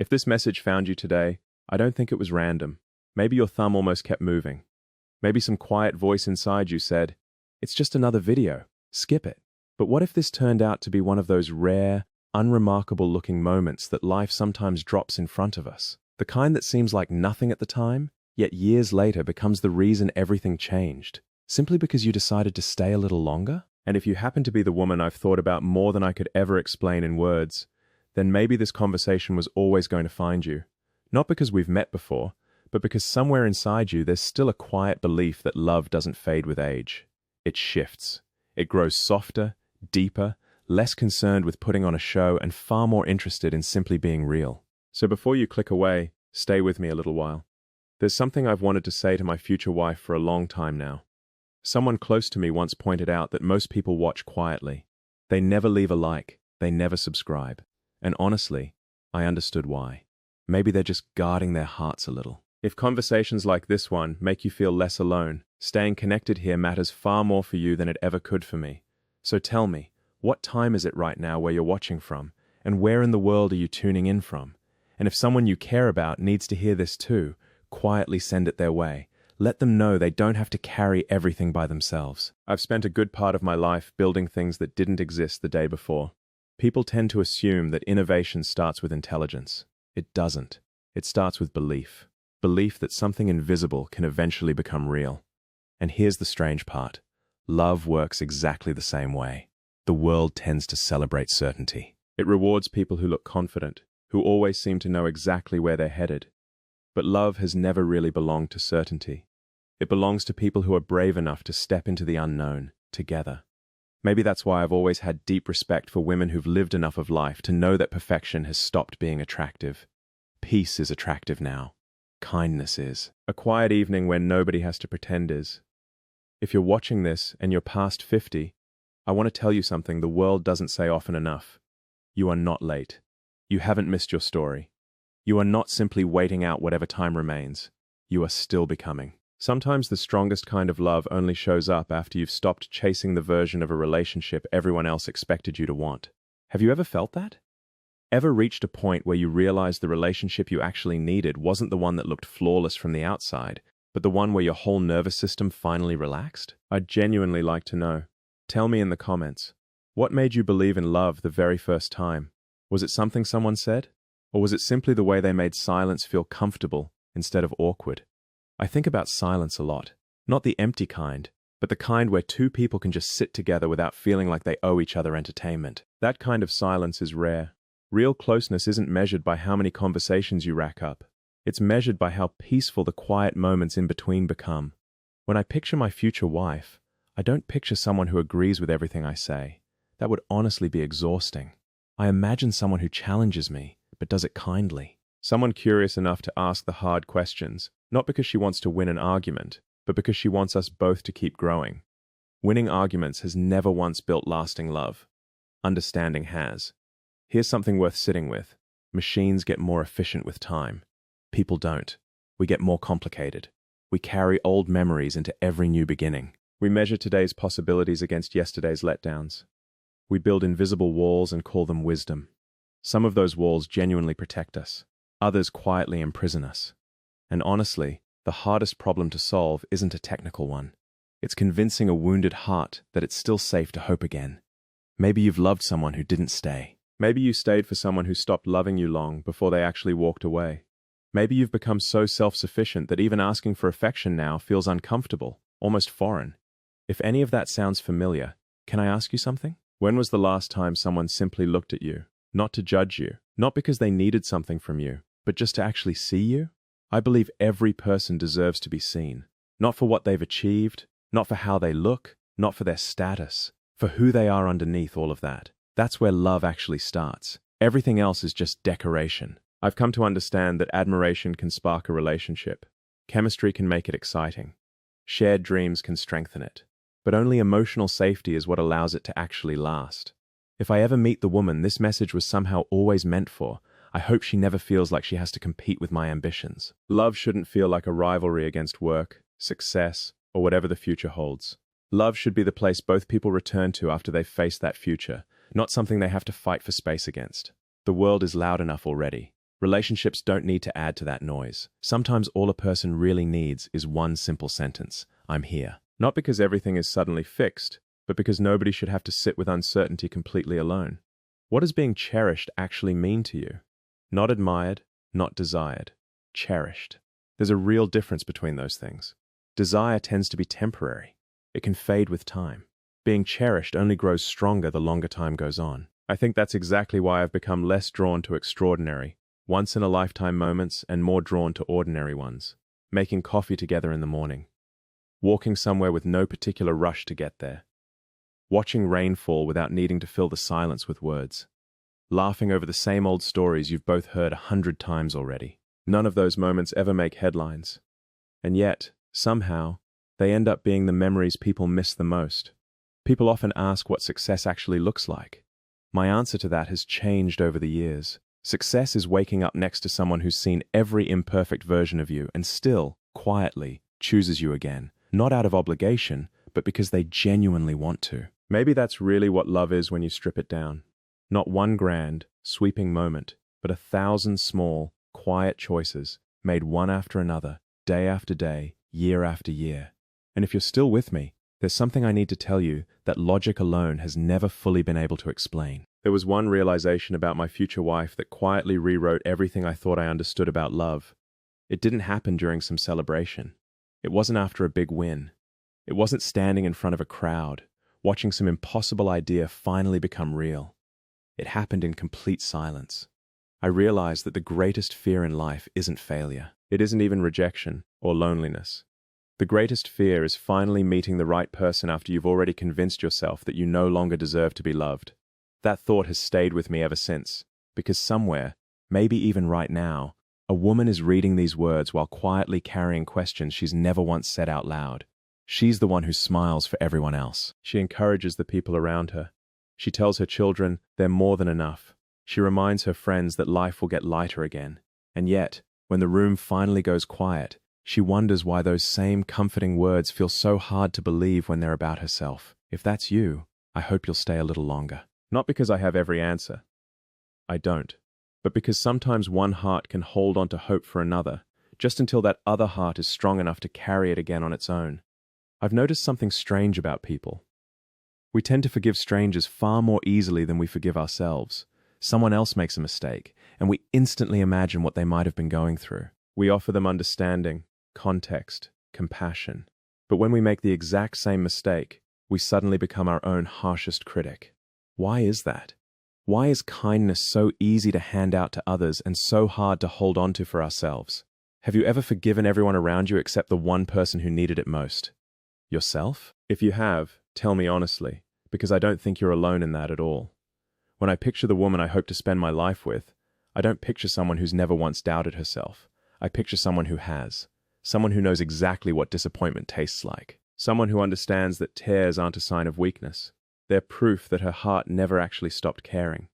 If this message found you today, I don't think it was random. Maybe your thumb almost kept moving. Maybe some quiet voice inside you said, "It's just another video. Skip it." But what if this turned out to be one of those rare, unremarkable-looking moments that life sometimes drops in front of us? The kind that seems like nothing at the time, yet years later becomes the reason everything changed, simply because you decided to stay a little longer? And if you happen to be the woman I've thought about more than I could ever explain in words, then maybe this conversation was always going to find you. Not because we've met before, but because somewhere inside you there's still a quiet belief that love doesn't fade with age. It shifts. It grows softer, deeper, less concerned with putting on a show, and far more interested in simply being real. So before you click away, stay with me a little while. There's something I've wanted to say to my future wife for a long time now. Someone close to me once pointed out that most people watch quietly. They never leave a like, they never subscribe. And honestly, I understood why. Maybe they're just guarding their hearts a little. If conversations like this one make you feel less alone, staying connected here matters far more for you than it ever could for me. So tell me, what time is it right now where you're watching from? And where in the world are you tuning in from? And if someone you care about needs to hear this too, quietly send it their way. Let them know they don't have to carry everything by themselves. I've spent a good part of my life building things that didn't exist the day before. People tend to assume that innovation starts with intelligence. It doesn't. It starts with belief. Belief that something invisible can eventually become real. And here's the strange part. Love works exactly the same way. The world tends to celebrate certainty. It rewards people who look confident, who always seem to know exactly where they're headed. But love has never really belonged to certainty. It belongs to people who are brave enough to step into the unknown, together. Maybe that's why I've always had deep respect for women who've lived enough of life to know that perfection has stopped being attractive. Peace is attractive now. Kindness is. A quiet evening when nobody has to pretend is. If you're watching this and you're past 50, I want to tell you something the world doesn't say often enough. You are not late. You haven't missed your story. You are not simply waiting out whatever time remains. You are still becoming. Sometimes the strongest kind of love only shows up after you've stopped chasing the version of a relationship everyone else expected you to want. Have you ever felt that? Ever reached a point where you realized the relationship you actually needed wasn't the one that looked flawless from the outside, but the one where your whole nervous system finally relaxed? I'd genuinely like to know. Tell me in the comments. What made you believe in love the very first time? Was it something someone said? Or was it simply the way they made silence feel comfortable instead of awkward? I think about silence a lot. Not the empty kind, but the kind where two people can just sit together without feeling like they owe each other entertainment. That kind of silence is rare. Real closeness isn't measured by how many conversations you rack up. It's measured by how peaceful the quiet moments in between become. When I picture my future wife, I don't picture someone who agrees with everything I say. That would honestly be exhausting. I imagine someone who challenges me, but does it kindly. Someone curious enough to ask the hard questions, not because she wants to win an argument, but because she wants us both to keep growing. Winning arguments has never once built lasting love. Understanding has. Here's something worth sitting with. Machines get more efficient with time. People don't. We get more complicated. We carry old memories into every new beginning. We measure today's possibilities against yesterday's letdowns. We build invisible walls and call them wisdom. Some of those walls genuinely protect us. Others quietly imprison us. And honestly, the hardest problem to solve isn't a technical one. It's convincing a wounded heart that it's still safe to hope again. Maybe you've loved someone who didn't stay. Maybe you stayed for someone who stopped loving you long before they actually walked away. Maybe you've become so self-sufficient that even asking for affection now feels uncomfortable, almost foreign. If any of that sounds familiar, can I ask you something? When was the last time someone simply looked at you? Not to judge you, not because they needed something from you, but just to actually see you? I believe every person deserves to be seen. Not for what they've achieved, not for how they look, not for their status, for who they are underneath all of that. That's where love actually starts. Everything else is just decoration. I've come to understand that admiration can spark a relationship. Chemistry can make it exciting. Shared dreams can strengthen it. But only emotional safety is what allows it to actually last. If I ever meet the woman this message was somehow always meant for, I hope she never feels like she has to compete with my ambitions. Love shouldn't feel like a rivalry against work, success, or whatever the future holds. Love should be the place both people return to after they've faced that future, not something they have to fight for space against. The world is loud enough already. Relationships don't need to add to that noise. Sometimes all a person really needs is one simple sentence: I'm here. Not because everything is suddenly fixed, but because nobody should have to sit with uncertainty completely alone. What does being cherished actually mean to you? Not admired, not desired. Cherished. There's a real difference between those things. Desire tends to be temporary. It can fade with time. Being cherished only grows stronger the longer time goes on. I think that's exactly why I've become less drawn to extraordinary, once-in-a-lifetime moments and more drawn to ordinary ones. Making coffee together in the morning. Walking somewhere with no particular rush to get there. Watching rain fall without needing to fill the silence with words. Laughing over the same old stories you've both heard 100 times already. None of those moments ever make headlines. And yet, somehow, they end up being the memories people miss the most. People often ask what success actually looks like. My answer to that has changed over the years. Success is waking up next to someone who's seen every imperfect version of you and still, quietly, chooses you again. Not out of obligation, but because they genuinely want to. Maybe that's really what love is when you strip it down. Not one grand, sweeping moment, but 1,000 small, quiet choices, made one after another, day after day, year after year. And if you're still with me, there's something I need to tell you that logic alone has never fully been able to explain. There was one realization about my future wife that quietly rewrote everything I thought I understood about love. It didn't happen during some celebration. It wasn't after a big win. It wasn't standing in front of a crowd, watching some impossible idea finally become real. It happened in complete silence. I realized that the greatest fear in life isn't failure. It isn't even rejection or loneliness. The greatest fear is finally meeting the right person after you've already convinced yourself that you no longer deserve to be loved. That thought has stayed with me ever since, because somewhere, maybe even right now, a woman is reading these words while quietly carrying questions she's never once said out loud. She's the one who smiles for everyone else. She encourages the people around her. She tells her children they're more than enough. She reminds her friends that life will get lighter again. And yet, when the room finally goes quiet, she wonders why those same comforting words feel so hard to believe when they're about herself. If that's you, I hope you'll stay a little longer. Not because I have every answer. I don't. But because sometimes one heart can hold on to hope for another, just until that other heart is strong enough to carry it again on its own. I've noticed something strange about people. We tend to forgive strangers far more easily than we forgive ourselves. Someone else makes a mistake, and we instantly imagine what they might have been going through. We offer them understanding, context, compassion. But when we make the exact same mistake, we suddenly become our own harshest critic. Why is that? Why is kindness so easy to hand out to others and so hard to hold on to for ourselves? Have you ever forgiven everyone around you except the one person who needed it most? Yourself? If you have, tell me honestly, because I don't think you're alone in that at all. When I picture the woman I hope to spend my life with, I don't picture someone who's never once doubted herself. I picture someone who has. Someone who knows exactly what disappointment tastes like. Someone who understands that tears aren't a sign of weakness. They're proof that her heart never actually stopped caring.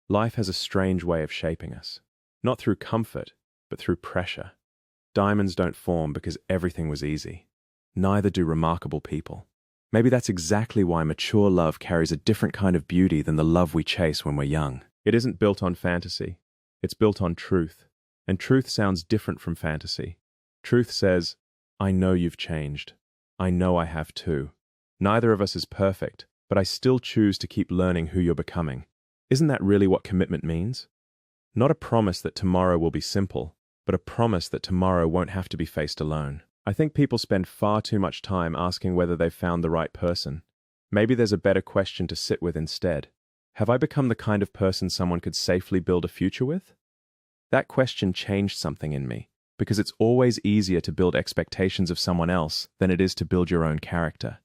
Life has a strange way of shaping us. Not through comfort, but through pressure. Diamonds don't form because everything was easy. Neither do remarkable people. Maybe that's exactly why mature love carries a different kind of beauty than the love we chase when we're young. It isn't built on fantasy. It's built on truth. And truth sounds different from fantasy. Truth says, I know you've changed. I know I have too. Neither of us is perfect, but I still choose to keep learning who you're becoming. Isn't that really what commitment means? Not a promise that tomorrow will be simple, but a promise that tomorrow won't have to be faced alone. I think people spend far too much time asking whether they've found the right person. Maybe there's a better question to sit with instead. Have I become the kind of person someone could safely build a future with? That question changed something in me, because it's always easier to build expectations of someone else than it is to build your own character.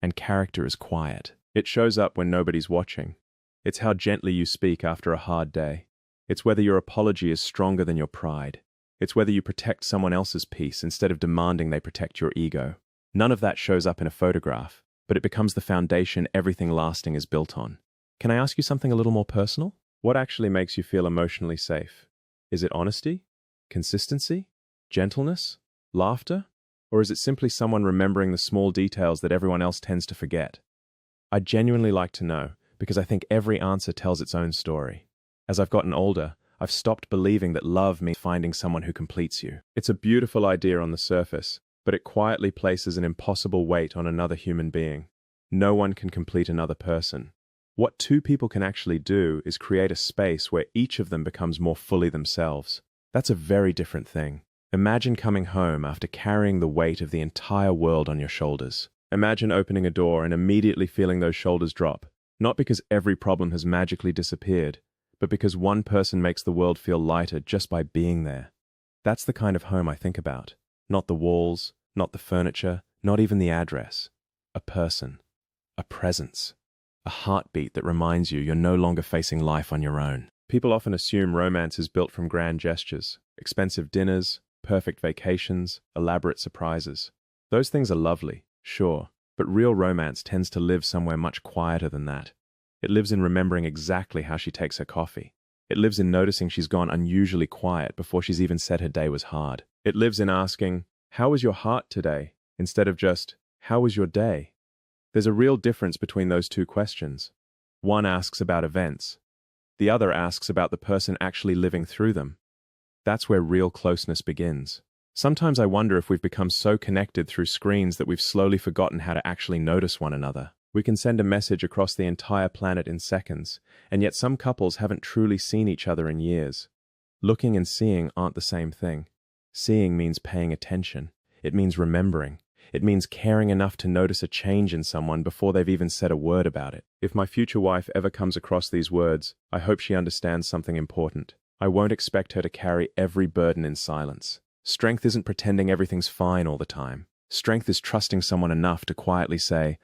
And character is quiet. It shows up when nobody's watching. It's how gently you speak after a hard day. It's whether your apology is stronger than your pride. It's whether you protect someone else's peace instead of demanding they protect your ego. None of that shows up in a photograph, but it becomes the foundation everything lasting is built on. Can I ask you something a little more personal? What actually makes you feel emotionally safe? Is it honesty? Consistency? Gentleness? Laughter? Or is it simply someone remembering the small details that everyone else tends to forget? I'd genuinely like to know, because I think every answer tells its own story. As I've gotten older, I've stopped believing that love means finding someone who completes you. It's a beautiful idea on the surface, but it quietly places an impossible weight on another human being. No one can complete another person. What two people can actually do is create a space where each of them becomes more fully themselves. That's a very different thing. Imagine coming home after carrying the weight of the entire world on your shoulders. Imagine opening a door and immediately feeling those shoulders drop, not because every problem has magically disappeared, but because one person makes the world feel lighter just by being there. That's the kind of home I think about. Not the walls, not the furniture, not even the address. A person. A presence. A heartbeat that reminds you you're no longer facing life on your own. People often assume romance is built from grand gestures, expensive dinners, perfect vacations, elaborate surprises. Those things are lovely, sure, but real romance tends to live somewhere much quieter than that. It lives in remembering exactly how she takes her coffee. It lives in noticing she's gone unusually quiet before she's even said her day was hard. It lives in asking, "How was your heart today?" instead of just, "How was your day?" There's a real difference between those two questions. One asks about events. The other asks about the person actually living through them. That's where real closeness begins. Sometimes I wonder if we've become so connected through screens that we've slowly forgotten how to actually notice one another. We can send a message across the entire planet in seconds, and yet some couples haven't truly seen each other in years. Looking and seeing aren't the same thing. Seeing means paying attention. It means remembering. It means caring enough to notice a change in someone before they've even said a word about it. If my future wife ever comes across these words, I hope she understands something important. I won't expect her to carry every burden in silence. Strength isn't pretending everything's fine all the time. Strength is trusting someone enough to quietly say,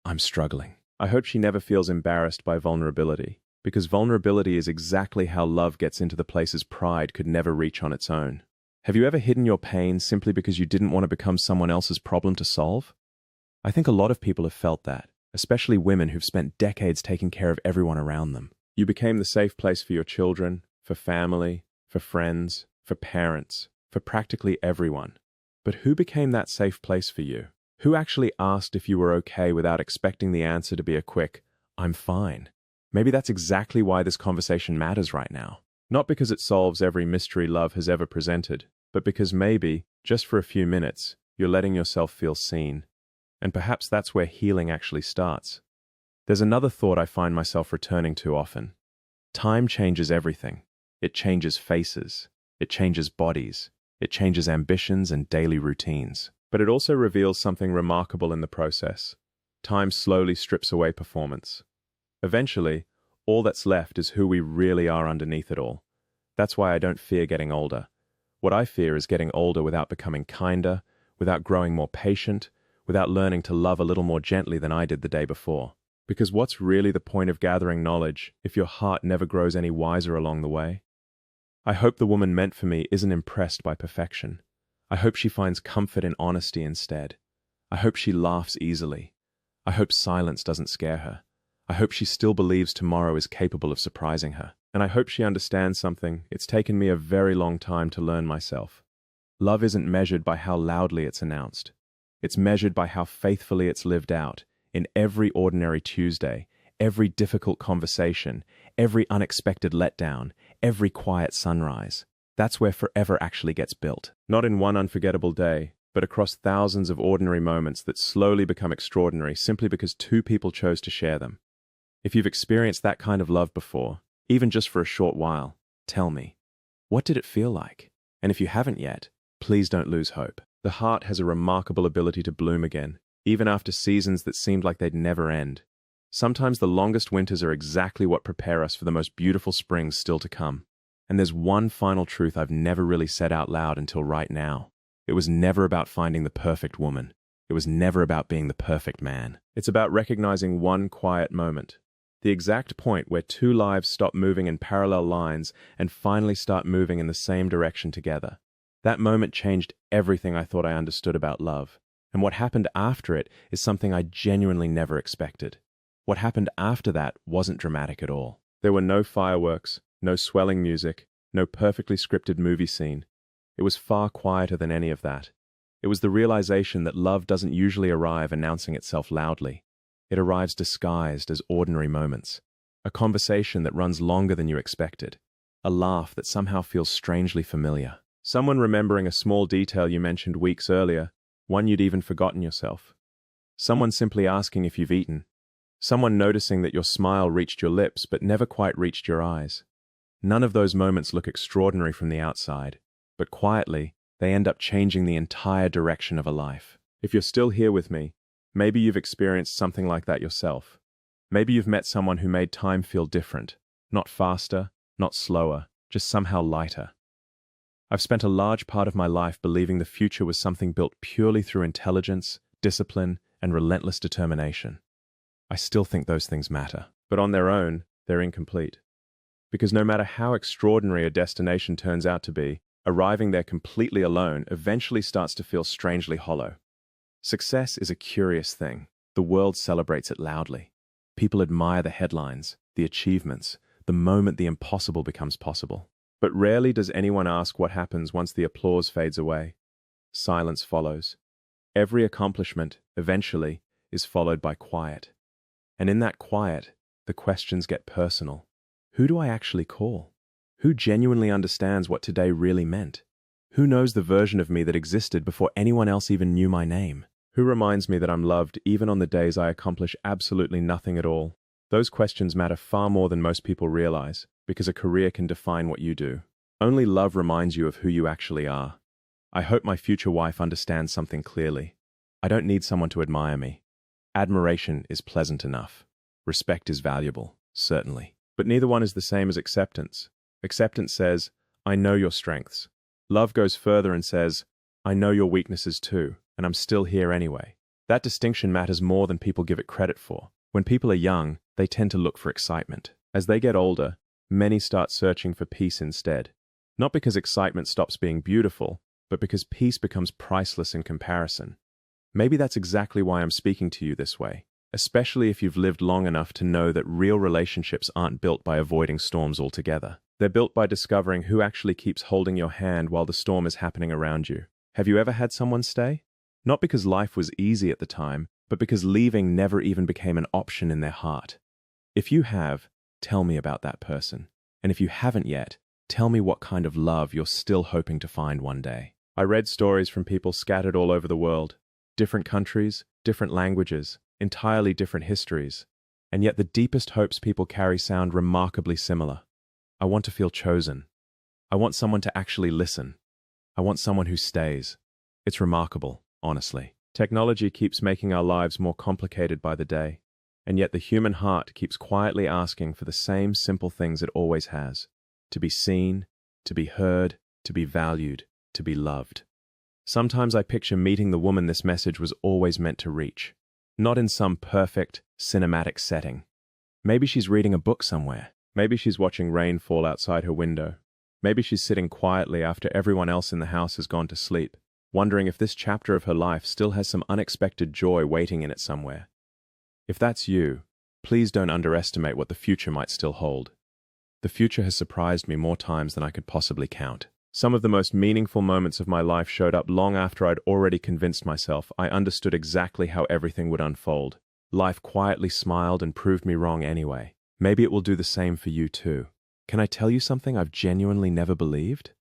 "I'm struggling." I hope she never feels embarrassed by vulnerability, because vulnerability is exactly how love gets into the places pride could never reach on its own. Have you ever hidden your pain simply because you didn't want to become someone else's problem to solve? I think a lot of people have felt that, especially women who've spent decades taking care of everyone around them. You became the safe place for your children, for family, for friends, for parents, for practically everyone. But who became that safe place for you? Who actually asked if you were okay without expecting the answer to be a quick, "I'm fine"? Maybe that's exactly why this conversation matters right now. Not because it solves every mystery love has ever presented, but because maybe, just for a few minutes, you're letting yourself feel seen. And perhaps that's where healing actually starts. There's another thought I find myself returning to often. Time changes everything. It changes faces. It changes bodies. It changes ambitions and daily routines. But it also reveals something remarkable in the process. Time slowly strips away performance. Eventually, all that's left is who we really are underneath it all. That's why I don't fear getting older. What I fear is getting older without becoming kinder, without growing more patient, without learning to love a little more gently than I did the day before. Because what's really the point of gathering knowledge if your heart never grows any wiser along the way? I hope the woman meant for me isn't impressed by perfection. I hope she finds comfort in honesty instead. I hope she laughs easily. I hope silence doesn't scare her. I hope she still believes tomorrow is capable of surprising her. And I hope she understands something it's taken me a very long time to learn myself. Love isn't measured by how loudly it's announced. It's measured by how faithfully it's lived out, in every ordinary Tuesday, every difficult conversation, every unexpected letdown, every quiet sunrise. That's where forever actually gets built. Not in one unforgettable day, but across thousands of ordinary moments that slowly become extraordinary simply because two people chose to share them. If you've experienced that kind of love before, even just for a short while, tell me, what did it feel like? And if you haven't yet, please don't lose hope. The heart has a remarkable ability to bloom again, even after seasons that seemed like they'd never end. Sometimes the longest winters are exactly what prepare us for the most beautiful springs still to come. And there's one final truth I've never really said out loud until right now. It was never about finding the perfect woman. It was never about being the perfect man. It's about recognizing one quiet moment. The exact point where two lives stop moving in parallel lines and finally start moving in the same direction together. That moment changed everything I thought I understood about love. And what happened after it is something I genuinely never expected. What happened after that wasn't dramatic at all. There were no fireworks, no swelling music, no perfectly scripted movie scene. It was far quieter than any of that. It was the realization that love doesn't usually arrive announcing itself loudly. It arrives disguised as ordinary moments. A conversation that runs longer than you expected. a laugh that somehow feels strangely familiar. Someone remembering a small detail you mentioned weeks earlier, one you'd even forgotten yourself. Someone simply asking if you've eaten. Someone noticing that your smile reached your lips but never quite reached your eyes. None of those moments look extraordinary from the outside, but quietly, they end up changing the entire direction of a life. If you're still here with me, maybe you've experienced something like that yourself. Maybe you've met someone who made time feel different, not faster, not slower, just somehow lighter. I've spent a large part of my life believing the future was something built purely through intelligence, discipline, and relentless determination. I still think those things matter, but on their own, they're incomplete. Because no matter how extraordinary a destination turns out to be, arriving there completely alone eventually starts to feel strangely hollow. Success is a curious thing. The world celebrates it loudly. People admire the headlines, the achievements, the moment the impossible becomes possible. But rarely does anyone ask what happens once the applause fades away. Silence follows. Every accomplishment, eventually, is followed by quiet. And in that quiet, the questions get personal. Who do I actually call? Who genuinely understands what today really meant? Who knows the version of me that existed before anyone else even knew my name? Who reminds me that I'm loved even on the days I accomplish absolutely nothing at all? Those questions matter far more than most people realize, because a career can define what you do. Only love reminds you of who you actually are. I hope my future wife understands something clearly. I don't need someone to admire me. Admiration is pleasant enough. Respect is valuable, certainly. But neither one is the same as acceptance. Acceptance says, I know your strengths. Love goes further and says, I know your weaknesses too, and I'm still here anyway. That distinction matters more than people give it credit for. When people are young, they tend to look for excitement. As they get older, many start searching for peace instead. Not because excitement stops being beautiful, but because peace becomes priceless in comparison. Maybe that's exactly why I'm speaking to you this way, especially if you've lived long enough to know that real relationships aren't built by avoiding storms altogether. They're built by discovering who actually keeps holding your hand while the storm is happening around you. Have you ever had someone stay? Not because life was easy at the time, but because leaving never even became an option in their heart. If you have, tell me about that person. And if you haven't yet, tell me what kind of love you're still hoping to find one day. I read stories from people scattered all over the world. Different countries, different languages, entirely different histories. And yet the deepest hopes people carry sound remarkably similar. I want to feel chosen. I want someone to actually listen. I want someone who stays. It's remarkable, honestly. Technology keeps making our lives more complicated by the day, and yet the human heart keeps quietly asking for the same simple things it always has: to be seen, to be heard, to be valued, to be loved. Sometimes I picture meeting the woman this message was always meant to reach, not in some perfect, cinematic setting. Maybe she's reading a book somewhere. Maybe she's watching rain fall outside her window. Maybe she's sitting quietly after everyone else in the house has gone to sleep, wondering if this chapter of her life still has some unexpected joy waiting in it somewhere. If that's you, please don't underestimate what the future might still hold. The future has surprised me more times than I could possibly count. Some of the most meaningful moments of my life showed up long after I'd already convinced myself I understood exactly how everything would unfold. Life quietly smiled and proved me wrong anyway. Maybe it will do the same for you too. Can I tell you something I've genuinely never believed?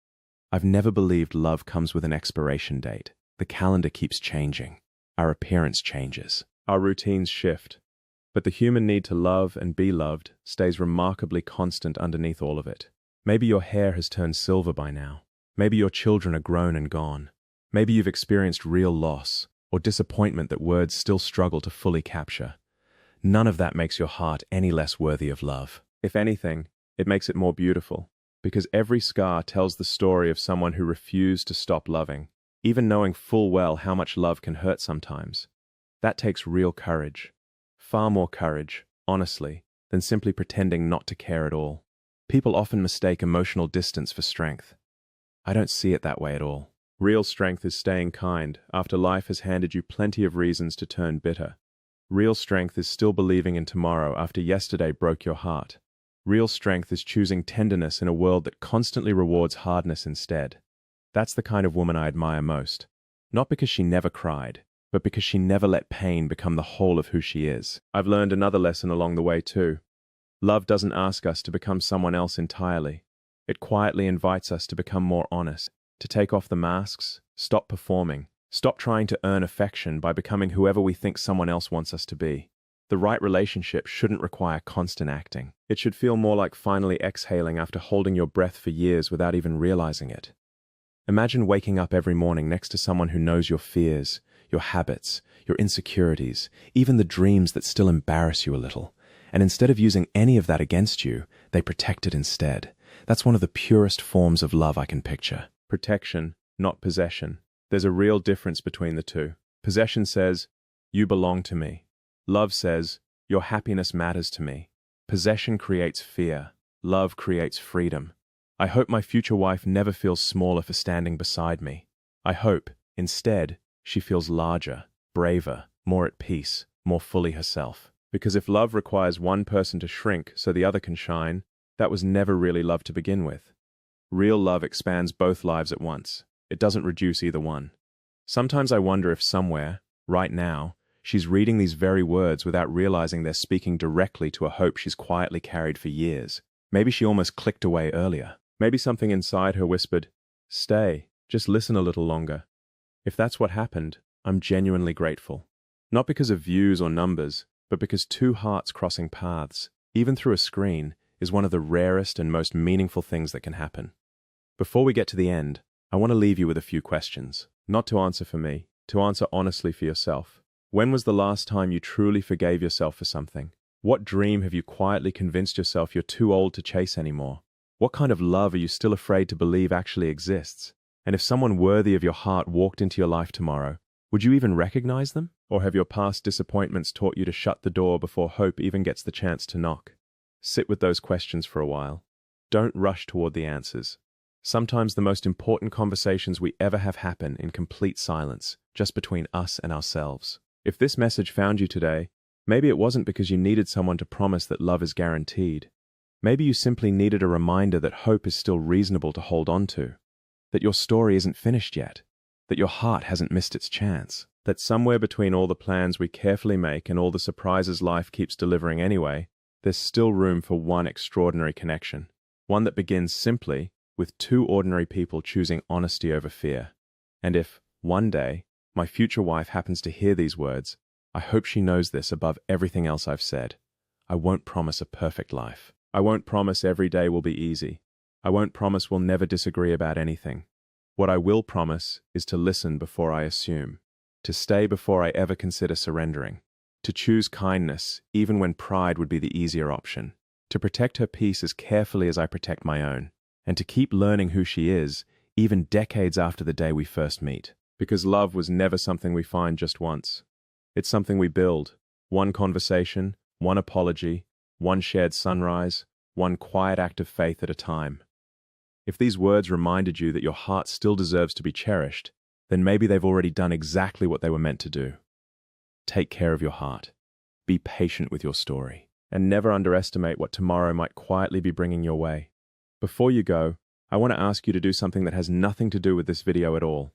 I've never believed love comes with an expiration date. The calendar keeps changing. Our appearance changes. Our routines shift. But the human need to love and be loved stays remarkably constant underneath all of it. Maybe your hair has turned silver by now. Maybe your children are grown and gone. Maybe you've experienced real loss or disappointment that words still struggle to fully capture. None of that makes your heart any less worthy of love. If anything, it makes it more beautiful, because every scar tells the story of someone who refused to stop loving, even knowing full well how much love can hurt sometimes. That takes real courage. Far more courage, honestly, than simply pretending not to care at all. People often mistake emotional distance for strength. I don't see it that way at all. Real strength is staying kind after life has handed you plenty of reasons to turn bitter. Real strength is still believing in tomorrow after yesterday broke your heart. Real strength is choosing tenderness in a world that constantly rewards hardness instead. That's the kind of woman I admire most. Not because she never cried, but because she never let pain become the whole of who she is. I've learned another lesson along the way too. Love doesn't ask us to become someone else entirely. It quietly invites us to become more honest, to take off the masks, stop performing, stop trying to earn affection by becoming whoever we think someone else wants us to be. The right relationship shouldn't require constant acting. It should feel more like finally exhaling after holding your breath for years without even realizing it. Imagine waking up every morning next to someone who knows your fears, your habits, your insecurities, even the dreams that still embarrass you a little. And instead of using any of that against you, they protect it instead. That's one of the purest forms of love I can picture. Protection, not possession. There's a real difference between the two. Possession says, "You belong to me." Love says, "Your happiness matters to me." Possession creates fear. Love creates freedom. I hope my future wife never feels smaller for standing beside me. I hope, instead, she feels larger, braver, more at peace, more fully herself. Because if love requires one person to shrink so the other can shine, that was never really love to begin with. Real love expands both lives at once. It doesn't reduce either one. Sometimes I wonder if somewhere, right now, she's reading these very words without realizing they're speaking directly to a hope she's quietly carried for years. Maybe she almost clicked away earlier. Maybe something inside her whispered, "Stay, just listen a little longer." If that's what happened, I'm genuinely grateful. Not because of views or numbers, but because two hearts crossing paths, even through a screen, is one of the rarest and most meaningful things that can happen. Before we get to the end, I want to leave you with a few questions. Not to answer for me, to answer honestly for yourself. When was the last time you truly forgave yourself for something? What dream have you quietly convinced yourself you're too old to chase anymore? What kind of love are you still afraid to believe actually exists? And if someone worthy of your heart walked into your life tomorrow, would you even recognize them? Or have your past disappointments taught you to shut the door before hope even gets the chance to knock? Sit with those questions for a while. Don't rush toward the answers. Sometimes the most important conversations we ever have happen in complete silence, just between us and ourselves. If this message found you today, maybe it wasn't because you needed someone to promise that love is guaranteed. Maybe you simply needed a reminder that hope is still reasonable to hold on to, that your story isn't finished yet, that your heart hasn't missed its chance, that somewhere between all the plans we carefully make and all the surprises life keeps delivering anyway, there's still room for one extraordinary connection, one that begins simply with two ordinary people choosing honesty over fear. And if, one day, my future wife happens to hear these words, I hope she knows this above everything else I've said. I won't promise a perfect life. I won't promise every day will be easy. I won't promise we'll never disagree about anything. What I will promise is to listen before I assume, to stay before I ever consider surrendering, to choose kindness even when pride would be the easier option, to protect her peace as carefully as I protect my own, and to keep learning who she is, even decades after the day we first meet. Because love was never something we find just once. It's something we build. One conversation, one apology, one shared sunrise, one quiet act of faith at a time. If these words reminded you that your heart still deserves to be cherished, then maybe they've already done exactly what they were meant to do. Take care of your heart. Be patient with your story. And never underestimate what tomorrow might quietly be bringing your way. Before you go, I want to ask you to do something that has nothing to do with this video at all.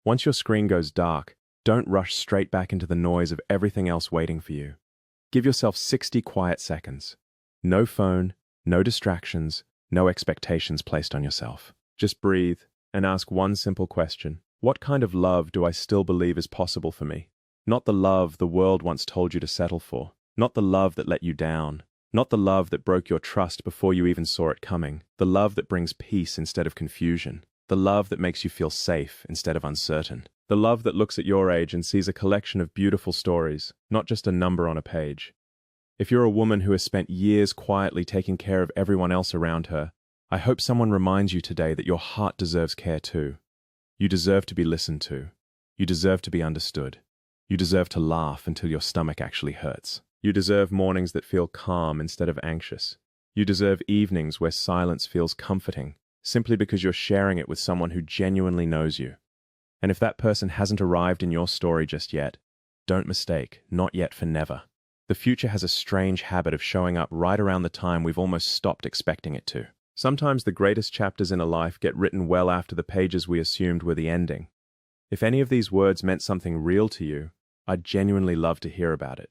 Once your screen goes dark, don't rush straight back into the noise of everything else waiting for you. Give yourself 60 quiet seconds. No phone, no distractions, no expectations placed on yourself. Just breathe and ask one simple question. What kind of love do I still believe is possible for me? Not the love the world once told you to settle for. Not the love that let you down. Not the love that broke your trust before you even saw it coming. The love that brings peace instead of confusion. The love that makes you feel safe instead of uncertain. The love that looks at your age and sees a collection of beautiful stories, not just a number on a page. If you're a woman who has spent years quietly taking care of everyone else around her, I hope someone reminds you today that your heart deserves care too. You deserve to be listened to. You deserve to be understood. You deserve to laugh until your stomach actually hurts. You deserve mornings that feel calm instead of anxious. You deserve evenings where silence feels comforting, simply because you're sharing it with someone who genuinely knows you. And if that person hasn't arrived in your story just yet, don't mistake, not yet for never. The future has a strange habit of showing up right around the time we've almost stopped expecting it to. Sometimes the greatest chapters in a life get written well after the pages we assumed were the ending. If any of these words meant something real to you, I'd genuinely love to hear about it.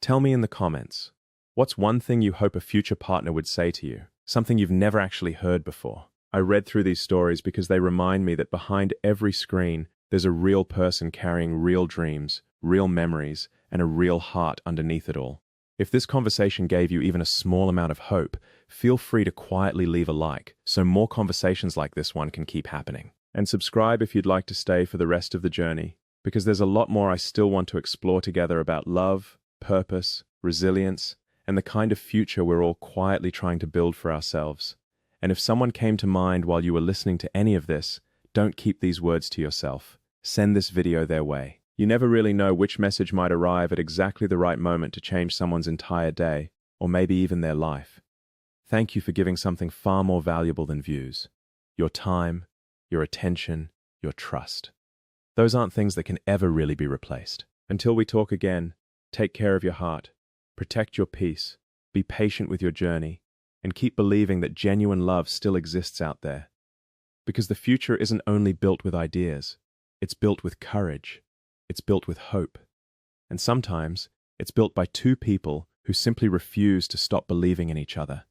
Tell me in the comments, what's one thing you hope a future partner would say to you? something you've never actually heard before. I read through these stories because they remind me that behind every screen, there's a real person carrying real dreams, real memories, and a real heart underneath it all. If this conversation gave you even a small amount of hope, feel free to quietly leave a like so more conversations like this one can keep happening. And subscribe if you'd like to stay for the rest of the journey, because there's a lot more I still want to explore together about love, purpose, resilience, and the kind of future we're all quietly trying to build for ourselves. And if someone came to mind while you were listening to any of this, don't keep these words to yourself. Send this video their way. You never really know which message might arrive at exactly the right moment to change someone's entire day, or maybe even their life. Thank you for giving something far more valuable than views. Your time, your attention, your trust. Those aren't things that can ever really be replaced. Until we talk again, take care of your heart, protect your peace, be patient with your journey, and keep believing that genuine love still exists out there. Because the future isn't only built with ideas, it's built with courage, it's built with hope. And sometimes, it's built by two people who simply refuse to stop believing in each other.